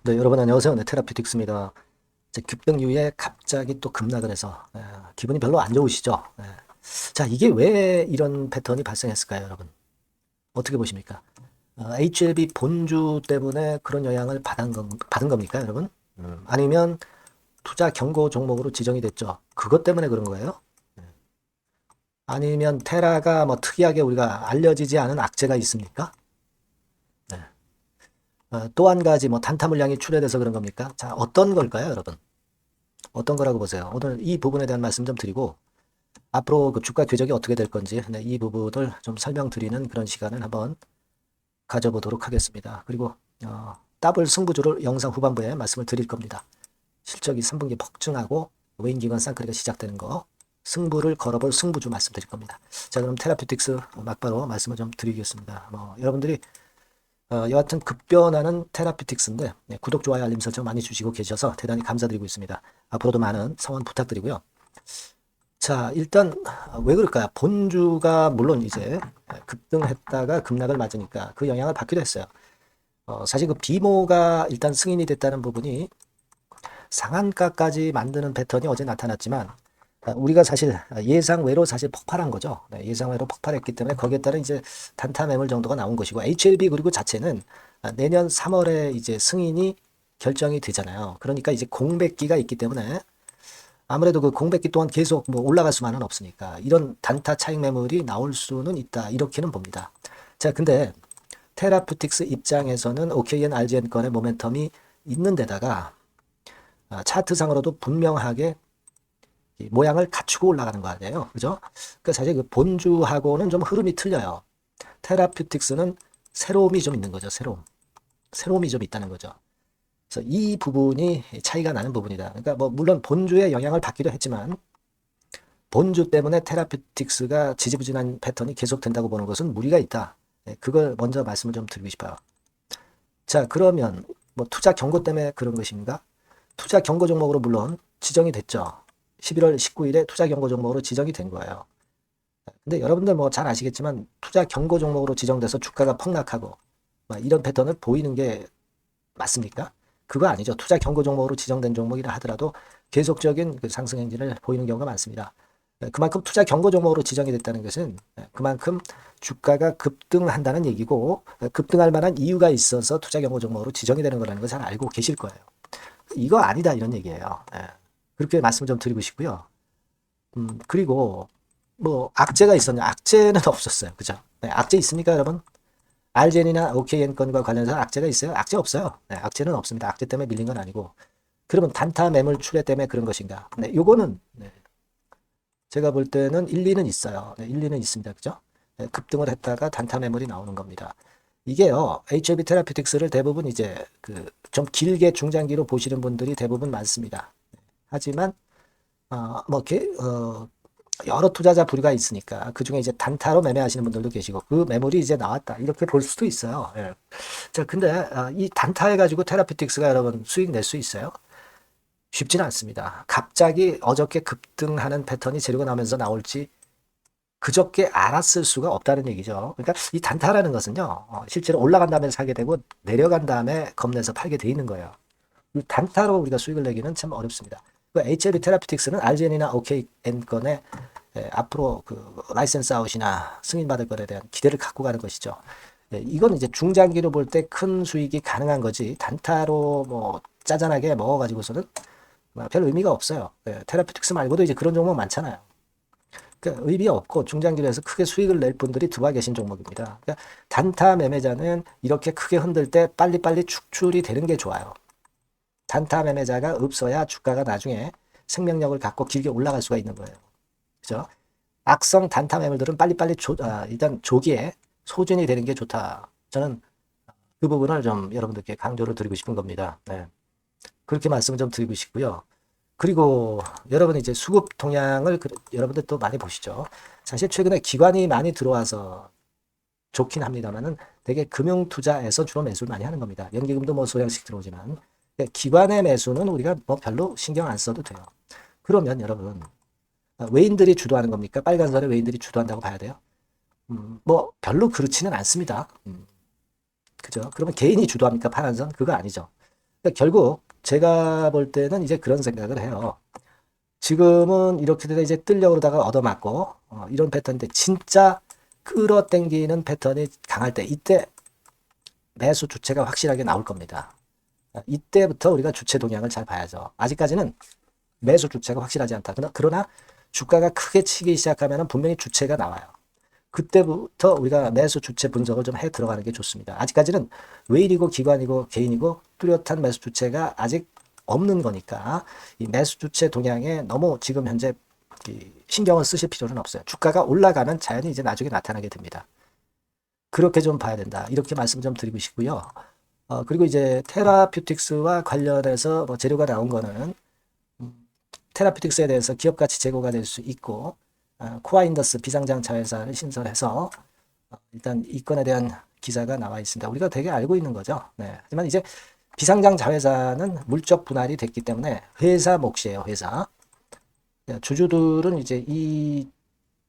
네, 여러분 안녕하세요. 네, 테라피틱스입니다. 이제 급등 이후에 갑자기 또 급락을 해서 기분이 별로 안 좋으시죠? 자, 이게 왜 이런 패턴이 발생했을까요, 여러분? 어떻게 보십니까? HLB 본주 때문에 그런 영향을 받은 겁니까, 여러분? 아니면 투자 경고 종목으로 지정이 됐죠? 그것 때문에 그런 거예요? 아니면 테라가 뭐 특이하게 우리가 알려지지 않은 악재가 있습니까? 네. 또 한 가지 뭐 단타 물량이 출회돼서 그런 겁니까? 자, 어떤 걸까요, 여러분? 어떤 거라고 보세요? 오늘 이 부분에 대한 말씀 좀 드리고 앞으로 그 주가 궤적이 어떻게 될 건지 이 부분을 좀 설명드리는 그런 시간을 한번 가져보도록 하겠습니다. 그리고 더블 승부주를 영상 후반부에 말씀을 드릴 겁니다. 실적이 3분기 폭증하고 외인기관 쌍끌이가 시작되는 거 승부를 걸어볼 승부주 말씀드릴 겁니다. 자, 그럼 테라피틱스 막바로 말씀을 좀 드리겠습니다. 여러분들이 여하튼 급변하는 테라피틱스인데 구독, 좋아요, 알림 설정 많이 주시고 계셔서 대단히 감사드리고 있습니다. 앞으로도 많은 성원 부탁드리고요. 자, 일단 왜 그럴까요? 본주가 물론 이제 급등했다가 급락을 맞으니까 그 영향을 받기도 했어요. 사실 그 비모가 일단 승인이 됐다는 부분이 상한가까지 만드는 패턴이 어제 나타났지만 우리가 사실 예상외로 사실 폭발한 거죠. 네, 예상외로 폭발했기 때문에 거기에 따른 이제 단타 매물 정도가 나온 것이고 HLB 그리고 자체는 내년 3월에 이제 승인이 결정이 되잖아요. 그러니까 이제 공백기가 있기 때문에 아무래도 그 공백기 동안 계속 뭐 올라갈 수만은 없으니까 이런 단타 차익 매물이 나올 수는 있다. 이렇게는 봅니다. 자, 근데 테라푸틱스 입장에서는 OKN, RGN 건의 모멘텀이 있는 데다가 차트상으로도 분명하게 모양을 갖추고 올라가는 거 아니에요. 그죠? 그러니까 사실 그 본주하고는 좀 흐름이 틀려요. 테라퓨틱스는 새로움이 좀 있는 거죠. 새로움이 좀 있다는 거죠. 그래서 이 부분이 차이가 나는 부분이다. 그러니까 뭐 물론 본주의 영향을 받기도 했지만 본주 때문에 테라퓨틱스가 지지부진한 패턴이 계속된다고 보는 것은 무리가 있다. 그걸 먼저 말씀을 좀 드리고 싶어요. 자, 그러면 뭐 투자 경고 때문에 그런 것인가? 투자 경고 종목으로 물론 지정이 됐죠. 11월 19일에 투자 경고 종목으로 지정이 된 거예요. 근데 여러분들 뭐 잘 아시겠지만 투자 경고 종목으로 지정돼서 주가가 폭락하고 이런 패턴을 보이는 게 맞습니까? 그거 아니죠. 투자 경고 종목으로 지정된 종목이라 하더라도 계속적인 그 상승 행진을 보이는 경우가 많습니다. 그만큼 투자 경고 종목으로 지정이 됐다는 것은 그만큼 주가가 급등한다는 얘기고 급등할 만한 이유가 있어서 투자 경고 종목으로 지정이 되는 거라는 걸 잘 알고 계실 거예요. 이거 아니다 이런 얘기예요. 그렇게 말씀 좀 드리고 싶고요. 그리고 뭐 악재가 있었냐? 악재는 없었어요. 그죠? 악재 있습니까, 여러분? 알젠이나 OKN 건과 관련해서 악재가 있어요? 악재 없어요. 악재는 없습니다. 악재 때문에 밀린 건 아니고. 그러면 단타 매물 출회 때문에 그런 것인가? 요거는 제가 볼 때는 일리는 있어요. 일리는 있습니다. 그죠? 급등을 했다가 단타 매물이 나오는 겁니다. 이게요, HLB 테라피틱스를 대부분 이제 그 좀 길게 중장기로 보시는 분들이 대부분 많습니다. 하지만 여러 투자자 부류가 있으니까 그 중에 이제 단타로 매매하시는 분들도 계시고 그 매물이 이제 나왔다 이렇게 볼 수도 있어요. 자, 근데 이 단타 해가지고 테라피틱스가 여러분 수익 낼 수 있어요? 쉽지는 않습니다. 갑자기 어저께 급등하는 패턴이 재료가 나오면서 나올지 그저께 알았을 수가 없다는 얘기죠. 그러니까 이 단타라는 것은요, 실제로 올라간 다음에 사게 되고 내려간 다음에 겁내서 팔게 돼 있는 거예요. 이 단타로 우리가 수익을 내기는 참 어렵습니다. 그 HLB 테라피틱스는 RGN이나 OKN 건에 앞으로 그 라이센스 아웃이나 승인받을 것에 대한 기대를 갖고 가는 것이죠. 이건 이제 중장기로 볼 때 큰 수익이 가능한 거지 단타로 뭐 짜잔하게 먹어가지고서는 별 의미가 없어요. 테라피틱스 말고도 이제 그런 종목 많잖아요. 그러니까 의미 없고 중장기로 해서 크게 수익을 낼 분들이 들어와 계신 종목입니다. 그러니까 단타 매매자는 이렇게 크게 흔들 때 빨리빨리 축출이 되는 게 좋아요. 단타 매매자가 없어야 주가가 나중에 생명력을 갖고 길게 올라갈 수가 있는 거예요. 그죠? 악성 단타 매물들은 빨리빨리 일단 조기에 소진이 되는 게 좋다. 저는 그 부분을 좀 여러분들께 강조를 드리고 싶은 겁니다. 그렇게 말씀을 좀 드리고 싶고요. 그리고 여러분 이제 수급 동향을 여러분들 또 많이 보시죠. 사실 최근에 기관이 많이 들어와서 좋긴 합니다만은 되게 금융 투자에서 주로 매수를 많이 하는 겁니다. 연기금도 뭐 소량씩 들어오지만 기관의 매수는 우리가 뭐 별로 신경 안 써도 돼요. 그러면 여러분 외인들이 주도하는 겁니까? 빨간선에 외인들이 주도한다고 봐야 돼요? 뭐 별로 그렇지는 않습니다. 그죠? 그러면 개인이 주도합니까? 파란선? 그거 아니죠. 그러니까 결국 제가 볼 때는 이제 그런 생각을 해요. 지금은 이렇게 되다 이제 뜨려고 그러다가 얻어맞고 이런 패턴인데 진짜 끌어당기는 패턴이 강할 때 이때 매수 주체가 확실하게 나올 겁니다. 이때부터 우리가 주체 동향을 잘 봐야죠. 아직까지는 매수 주체가 확실하지 않다. 그러나 주가가 크게 치기 시작하면 분명히 주체가 나와요. 그때부터 우리가 매수 주체 분석을 좀 해 들어가는 게 좋습니다. 아직까지는 외인이고 기관이고 개인이고 뚜렷한 매수 주체가 아직 없는 거니까 이 매수 주체 동향에 너무 지금 현재 신경을 쓰실 필요는 없어요. 주가가 올라가면 자연히 이제 나중에 나타나게 됩니다. 그렇게 좀 봐야 된다. 이렇게 말씀 좀 드리고 싶고요. 그리고 이제 테라퓨틱스와 관련해서 뭐 재료가 나온 거는 테라퓨틱스에 대해서 기업 가치 제고가 될 수 있고 코아인더스 비상장 자회사를 신설해서 일단 이 건에 대한 기사가 나와 있습니다. 우리가 되게 알고 있는 거죠. 네. 하지만 이제 비상장 자회사는 물적 분할이 됐기 때문에 회사 몫이에요. 회사. 주주들은 이제 이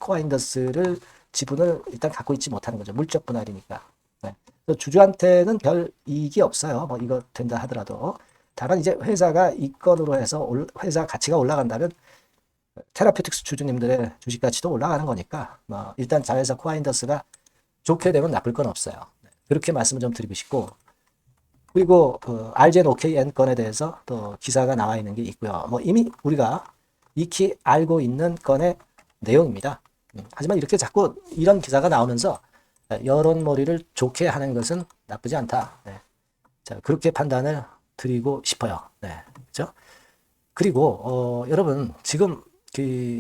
코아인더스를 지분을 일단 갖고 있지 못하는 거죠. 물적 분할이니까. 네. 주주한테는 별 이익이 없어요. 뭐 이거 된다 하더라도. 다만 이제 회사가 이 건으로 해서 회사 가치가 올라간다면 테라퓨틱스 주주님들의 주식 가치도 올라가는 거니까 뭐 일단 자회사 코아인더스가 좋게 되면 나쁠 건 없어요. 그렇게 말씀을 좀 드리고 싶고 그리고 RGN OKN 건에 대해서 또 기사가 나와 있는 게 있고요. 뭐 이미 우리가 익히 알고 있는 건의 내용입니다. 하지만 이렇게 자꾸 이런 기사가 나오면서 여론몰이를 좋게 하는 것은 나쁘지 않다. 네. 자, 그렇게 판단을 드리고 싶어요. 네. 그렇죠? 그리고 여러분 지금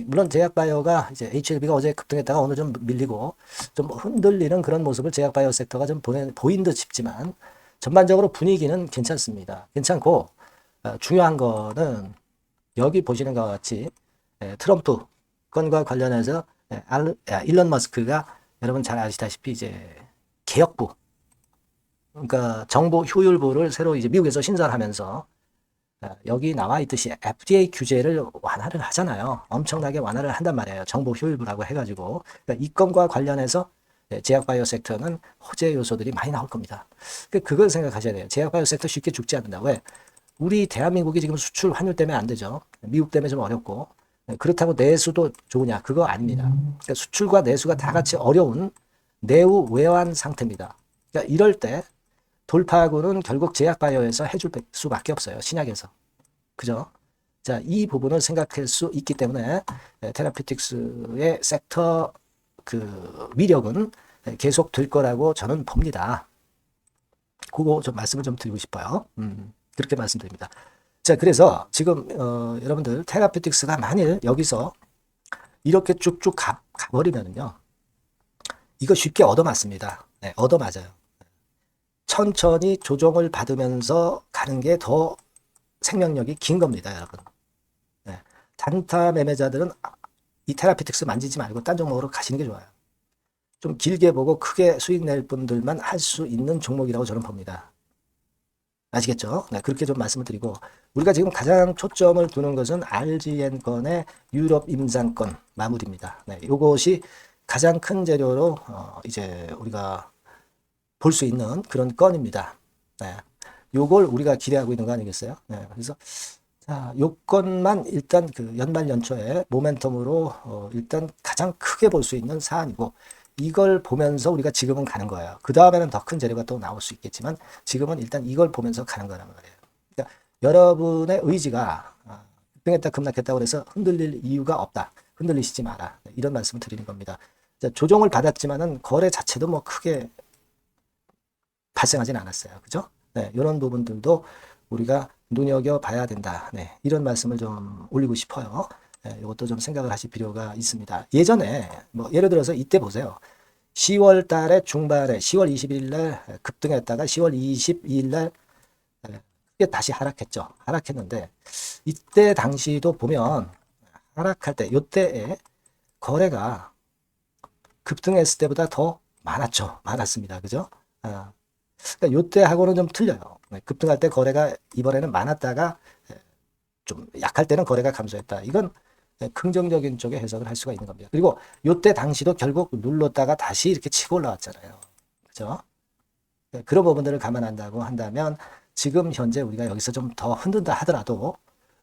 물론 제약바이오가 이제 HLB가 어제 급등했다가 오늘 좀 밀리고 좀 흔들리는 그런 모습을 제약바이오 섹터가 좀 보인 듯 싶지만 전반적으로 분위기는 괜찮습니다. 괜찮고 중요한 거는 여기 보시는 것과 같이 트럼프 건과 관련해서 일론 머스크가 여러분 잘 아시다시피 이제 개혁부 그러니까 정보 효율부를 새로 이제 미국에서 신설하면서 여기 나와 있듯이 FDA 규제를 완화를 하잖아요. 엄청나게 완화를 한단 말이에요. 정보 효율부라고 해가지고. 그러니까 이 건과 관련해서 제약바이오 섹터는 호재 요소들이 많이 나올 겁니다. 그걸 생각하셔야 돼요. 제약바이오 섹터 쉽게 죽지 않는다. 왜? 우리 대한민국이 지금 수출 환율 때문에 안 되죠. 미국 때문에 좀 어렵고. 그렇다고 내수도 좋으냐? 그거 아닙니다. 그러니까 수출과 내수가 다 같이 어려운 내우 외환 상태입니다. 그러니까 이럴 때 돌파구는 결국 제약바이오에서 해줄 수밖에 없어요. 신약에서. 그죠? 자, 이 부분을 생각할 수 있기 때문에 테라피틱스의 섹터 위력은 계속 될 거라고 저는 봅니다. 그거 좀 말씀을 좀 드리고 싶어요. 그렇게 말씀드립니다. 자, 그래서 지금 여러분들 테라피틱스가 만일 여기서 이렇게 쭉쭉 가버리면요. 이거 쉽게 얻어맞습니다. 네, 얻어맞아요. 천천히 조정을 받으면서 가는 게 더 생명력이 긴 겁니다, 여러분. 네. 단타 매매자들은 이 테라피틱스 만지지 말고 딴 종목으로 가시는 게 좋아요. 좀 길게 보고 크게 수익 낼 분들만 할 수 있는 종목이라고 저는 봅니다. 아시겠죠? 네, 그렇게 좀 말씀을 드리고 우리가 지금 가장 초점을 두는 것은 RGN 건의 유럽 임상권 마무리입니다. 네, 이것이 가장 큰 재료로 이제 우리가 볼 수 있는 그런 건입니다. 네. 요걸 우리가 기대하고 있는 거 아니겠어요? 네. 그래서, 자, 요 건만 일단 연말 연초에 모멘텀으로, 일단 가장 크게 볼 수 있는 사안이고, 이걸 보면서 우리가 지금은 가는 거예요. 그 다음에는 더 큰 재료가 또 나올 수 있겠지만, 지금은 일단 이걸 보면서 가는 거란 말이에요. 그러니까 여러분의 의지가, 급등했다, 급락했다 그래서 흔들릴 이유가 없다. 흔들리시지 마라. 네, 이런 말씀을 드리는 겁니다. 자, 조정을 받았지만은 거래 자체도 뭐 크게 발생하진 않았어요. 그죠? 네, 이런 부분들도 우리가 눈여겨봐야 된다. 네, 이런 말씀을 좀 올리고 싶어요. 네, 이것도 좀 생각을 하실 필요가 있습니다. 예전에 뭐 예를 들어서 이때 보세요. 10월 달에 중반에 10월 21일 날 급등했다가 10월 22일 날 크게 다시 하락했죠. 하락했는데 이때 당시도 보면 하락할 때 이때에 거래가 급등했을 때보다 더 많았죠. 많았습니다. 그죠? 그러니까 요때하고는 좀 틀려요. 급등할 때 거래가 이번에는 많았다가 좀 약할 때는 거래가 감소했다. 이건 긍정적인 쪽에 해석을 할 수가 있는 겁니다. 그리고 요때 당시도 결국 눌렀다가 다시 이렇게 치고 올라왔잖아요. 그죠? 그런 부분들을 감안한다고 한다면 지금 현재 우리가 여기서 좀 더 흔든다 하더라도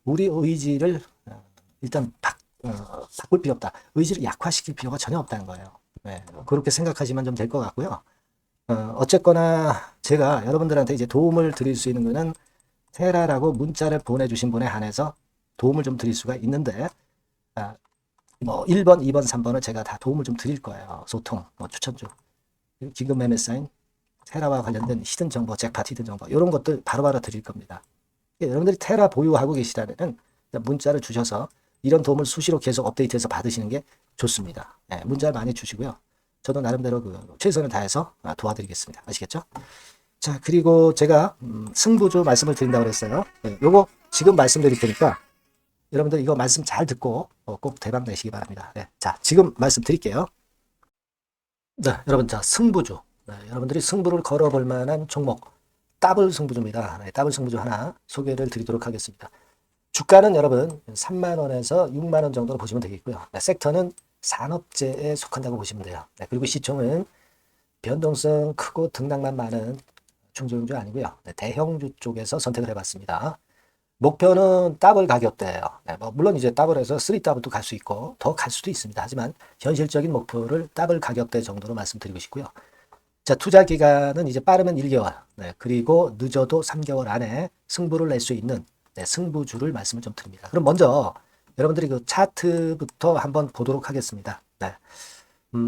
우리 의지를 일단 바꿀 필요 없다. 의지를 약화시킬 필요가 전혀 없다는 거예요. 네, 그렇게 생각하시면 좀 될 것 같고요. 어쨌거나 제가 여러분들한테 이제 도움을 드릴 수 있는 거는 테라라고 문자를 보내주신 분에 한해서 도움을 좀 드릴 수가 있는데, 뭐 1번, 2번, 3번을 제가 다 도움을 좀 드릴 거예요. 소통, 뭐 추천주, 긴급 매매 사인, 테라와 관련된 히든 정보, 잭팟 히든 정보 이런 것들 바로바로 드릴 겁니다. 여러분들이 테라 보유하고 계시다면 문자를 주셔서 이런 도움을 수시로 계속 업데이트해서 받으시는 게 좋습니다. 네, 문자를 많이 주시고요. 저도 나름대로 최선을 다해서 도와드리겠습니다. 아시겠죠? 자, 그리고 제가 승부주 말씀을 드린다고 그랬어요. 네, 요거 지금 말씀드릴 테니까 여러분들 이거 말씀 잘 듣고 꼭 대박 내시기 바랍니다. 네, 자, 지금 말씀 드릴게요. 네, 여러분, 자, 승부주. 네, 여러분들이 승부를 걸어볼 만한 종목, 더블 승부주입니다. 네, 더블 승부주 하나 소개를 드리도록 하겠습니다. 주가는 여러분 3만원에서 6만원 정도로 보시면 되겠고요. 네, 섹터는 산업재에 속한다고 보시면 돼요. 네, 그리고 시총은 변동성 크고 등락만 많은 중소형주 아니고요. 네, 대형주 쪽에서 선택을 해봤습니다. 목표는 더블 가격대예요. 네, 뭐 물론 이제 더블에서 3더블도 갈 수 있고 더 갈 수도 있습니다. 하지만 현실적인 목표를 더블 가격대 정도로 말씀드리고 싶고요. 자, 투자 기간은 이제 빠르면 1개월, 네, 그리고 늦어도 3개월 안에 승부를 낼 수 있는 승부주를 말씀을 좀 드립니다. 그럼 먼저 여러분들이 그 차트부터 한번 보도록 하겠습니다. 네.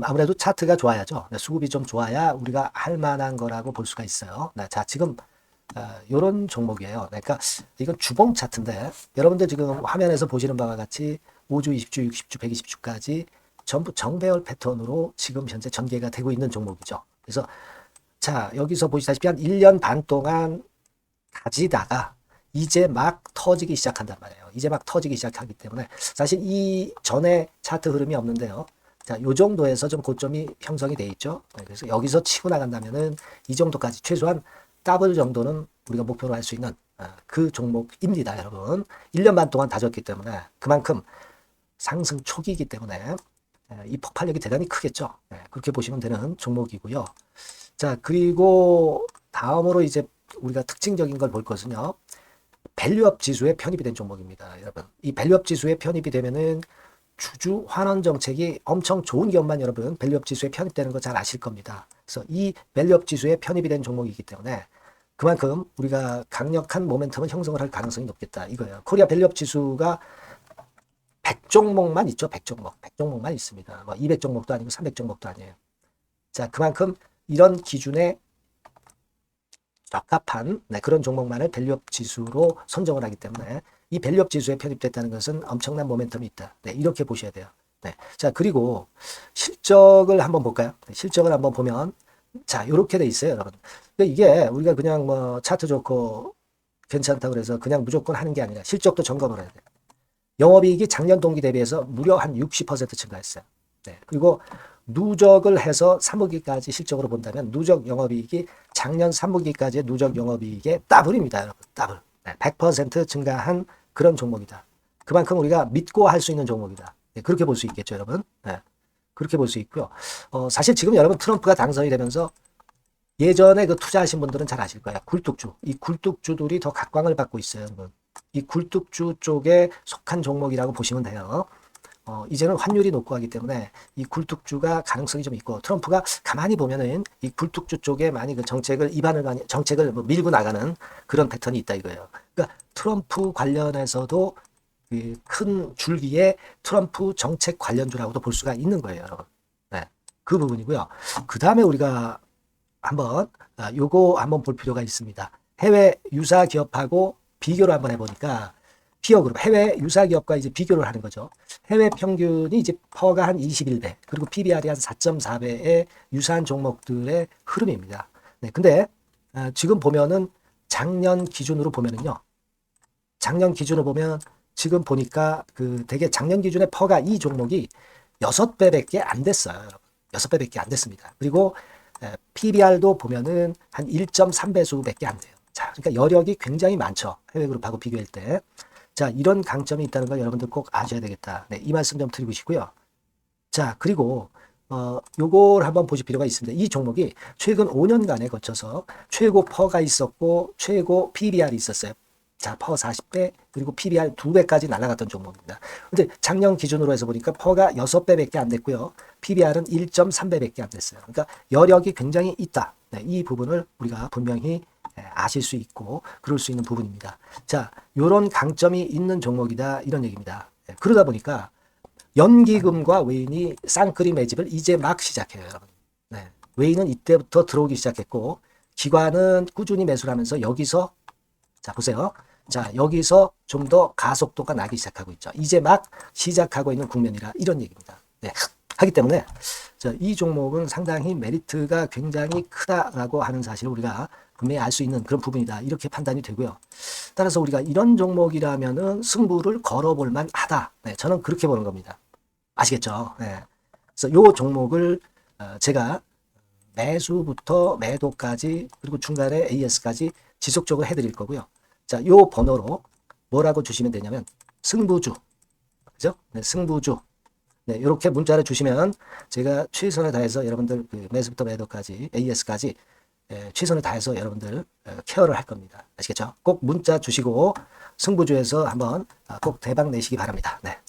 아무래도 차트가 좋아야죠. 네, 수급이 좀 좋아야 우리가 할 만한 거라고 볼 수가 있어요. 네, 자, 지금 이런 종목이에요. 그러니까 이건 주봉 차트인데 여러분들 지금 화면에서 보시는 바와 같이 5주, 20주, 60주, 120주까지 전부 정배열 패턴으로 지금 현재 전개가 되고 있는 종목이죠. 그래서 자, 여기서 보시다시피 한 1년 반 동안 가지다가 이제 막 터지기 시작한단 말이에요. 이제 막 터지기 시작하기 때문에 사실 이 전에 차트 흐름이 없는데요. 자, 요 정도에서 좀 고점이 형성이 돼 있죠. 네, 그래서 여기서 치고 나간다면은 이 정도까지 최소한 더블 정도는 우리가 목표로 할 수 있는 그 종목입니다, 여러분. 1년 반 동안 다졌기 때문에 그만큼 상승 초기이기 때문에 이 폭발력이 대단히 크겠죠. 네, 그렇게 보시면 되는 종목이고요. 자, 그리고 다음으로 이제 우리가 특징적인 걸 볼 것은요. 밸류업 지수에 편입이 된 종목입니다, 여러분. 이 밸류업 지수에 편입이 되면은 주주 환원 정책이 엄청 좋은 기업만 여러분 밸류업 지수에 편입되는 거 잘 아실 겁니다. 그래서 이 밸류업 지수에 편입이 된 종목이기 때문에 그만큼 우리가 강력한 모멘텀을 형성을 할 가능성이 높겠다 이거예요. 코리아 밸류업 지수가 100종목만 있죠. 100종목. 100종목만 있습니다. 뭐 200종목도 아니고 300종목도 아니에요. 자, 그만큼 이런 기준에 적합한 그런 종목만을 밸류업 지수로 선정을 하기 때문에 이 밸류업 지수에 편입됐다는 것은 엄청난 모멘텀이 있다. 네, 이렇게 보셔야 돼요. 네. 자, 그리고 실적을 한번 볼까요? 네, 실적을 한번 보면 자, 이렇게 돼 있어요, 여러분. 그러니까 이게 우리가 그냥 뭐 차트 좋고 괜찮다고 그래서 그냥 무조건 하는 게 아니라 실적도 점검을 해야 돼요. 영업이익이 작년 동기 대비해서 무려 한 60% 증가했어요. 네. 그리고 누적을 해서 3분기까지 실적으로 본다면 누적 영업이익이 작년 3분기까지의 누적 영업이익의 더블입니다, 여러분. 더블. 네, 100% 증가한 그런 종목이다. 그만큼 우리가 믿고 할 수 있는 종목이다. 네, 그렇게 볼 수 있겠죠, 여러분. 네, 그렇게 볼 수 있고요. 사실 지금 여러분 트럼프가 당선이 되면서 예전에 그 투자하신 분들은 잘 아실 거예요. 굴뚝주. 이 굴뚝주들이 더 각광을 받고 있어요, 여러분. 이 굴뚝주 쪽에 속한 종목이라고 보시면 돼요. 이제는 환율이 높고 하기 때문에 이 굴뚝주가 가능성이 좀 있고 트럼프가 가만히 보면은 이 굴뚝주 쪽에 많이 그 정책을 밀고 나가는 그런 패턴이 있다 이거예요. 그러니까 트럼프 관련해서도 큰 줄기에 트럼프 정책 관련주라고도 볼 수가 있는 거예요, 여러분. 네, 그 부분이고요. 그 다음에 우리가 한번 요거 한번 볼 필요가 있습니다. 해외 유사 기업하고 비교를 한번 해보니까 피어 그룹 해외 유사 기업과 이제 비교를 하는 거죠. 해외 평균이 이제 퍼가 한 21배, 그리고 PBR이 한 4.4배의 유사한 종목들의 흐름입니다. 네, 근데 지금 보면은 작년 기준으로 보면은요. 작년 기준으로 보면 지금 보니까 그 되게 작년 기준의 퍼가 이 종목이 6배밖에 안 됐어요, 여러분. 6배밖에 안 됐습니다. 그리고 PBR도 보면은 한 1.3배수밖에 안 돼요. 자, 그러니까 여력이 굉장히 많죠. 해외 그룹하고 비교할 때. 자, 이런 강점이 있다는 걸 여러분들 꼭 아셔야 되겠다. 네, 이 말씀 좀 드리고 싶고요. 자, 그리고 요걸 한번 보실 필요가 있습니다. 이 종목이 최근 5년간에 거쳐서 최고 퍼가 있었고 최고 PBR이 있었어요. 자, 퍼 40배 그리고 PBR 2배까지 날아갔던 종목입니다. 근데 작년 기준으로 해서 보니까 퍼가 6배밖에 안 됐고요. PBR은 1.3배밖에 안 됐어요. 그러니까 여력이 굉장히 있다. 네, 이 부분을 우리가 분명히 아실 수 있고 그럴 수 있는 부분입니다. 자, 요런 강점이 있는 종목이다 이런 얘기입니다. 네, 그러다 보니까 연기금과 외인이 쌍끌이 매집을 이제 막 시작해요, 여러분. 네, 외인은 이때부터 들어오기 시작했고 기관은 꾸준히 매수를 하면서 여기서 자 보세요. 자 여기서 좀 더 가속도가 나기 시작하고 있죠. 이제 막 시작하고 있는 국면이라 이런 얘기입니다. 네, 하기 때문에 자, 이 종목은 상당히 메리트가 굉장히 크다라고 하는 사실을 우리가 분명히 알 수 있는 그런 부분이다. 이렇게 판단이 되고요. 따라서 우리가 이런 종목이라면은 승부를 걸어볼 만하다. 네, 저는 그렇게 보는 겁니다. 아시겠죠? 네. 그래서 요 종목을 제가 매수부터 매도까지 그리고 중간에 AS까지 지속적으로 해드릴 거고요. 자, 요 번호로 뭐라고 주시면 되냐면 승부주, 그죠? 네, 승부주. 네, 이렇게 문자를 주시면 제가 최선을 다해서 여러분들 그 매수부터 매도까지 AS까지 최선을 다해서 여러분들 케어를 할 겁니다. 아시겠죠? 꼭 문자 주시고 승부주에서 한번 꼭 대박 내시기 바랍니다. 네.